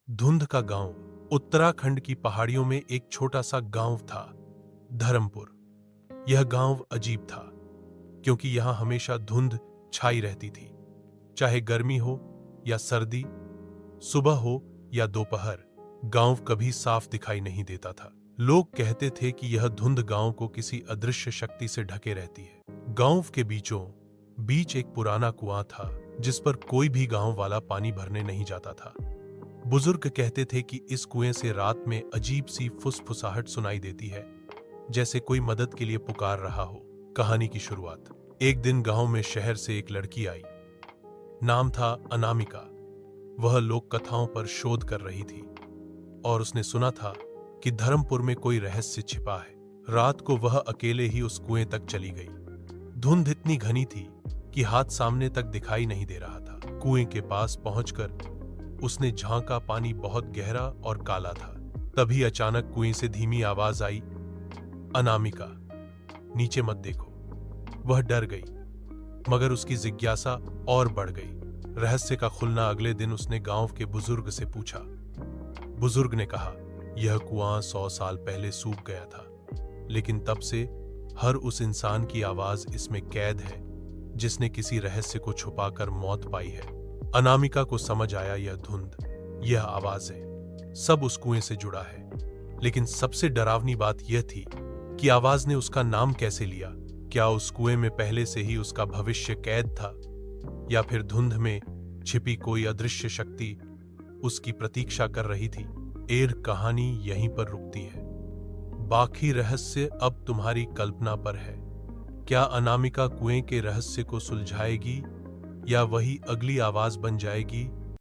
धुंध का गांव। उत्तराखंड की पहाड़ियों में एक छोटा सा गांव था, धर्मपुर। यह गांव अजीब था क्योंकि यहां हमेशा धुंध छाई रहती थी। चाहे गर्मी हो या सर्दी, सुबह हो या दोपहर, गांव कभी साफ दिखाई नहीं देता था। लोग कहते थे कि यह धुंध गांव को किसी अदृश्य शक्ति से ढके रहती है। गांव के बीचों बीच एक पुराना कुआं था जिस पर कोई भी गांव वाला पानी भरने नहीं जाता था। बुजुर्ग कहते थे कि इस कुएं से रात में अजीब सी फुसफुसाहट सुनाई देती है, जैसे कोई मदद के लिए पुकार रहा हो। कहानी की शुरुआत। एक दिन गांव में शहर से एक लड़की आई। नाम था अनामिका। वह लोक कथाओं पर शोध कर रही थी और उसने सुना था कि धर्मपुर में कोई रहस्य छिपा है। रात को वह अकेले ही उस कुएं तक चली गई। धुंध इतनी घनी थी कि हाथ सामने तक दिखाई नहीं दे रहा था। कुएं के पास पहुंचकर उसने झांका, पानी बहुत गहरा और काला था। तभी अचानक कुएं से धीमी आवाज आई, अनामिका, नीचे मत देखो। वह डर गई, मगर उसकी जिज्ञासा और बढ़ गई। रहस्य का खुलना अगले दिन उसने गांव के बुजुर्ग से पूछा। बुजुर्ग ने कहा, यह कुआं 100 साल पहले सूख गया था, लेकिन तब से हर उस इंसान की आवाज इसमें कैद है जिसने किसी रहस्य को छुपाकर मौत पाई है। अनामिका को समझ आया, यह धुंध, यह आवाजें, सब उस कुएं से जुड़ा है। लेकिन सबसे डरावनी बात यह थी कि आवाज ने उसका नाम कैसे लिया। क्या उस कुएं में पहले से ही उसका भविष्य कैद था, या फिर धुंध में छिपी कोई अदृश्य शक्ति उसकी प्रतीक्षा कर रही थी? कहानी यहीं पर रुकती है। बाकी रहस्य अब तुम्हारी कल्पना पर है। क्या अनामिका कुएं के रहस्य को सुलझाएगी, या वही अगली आवाज बन जाएगी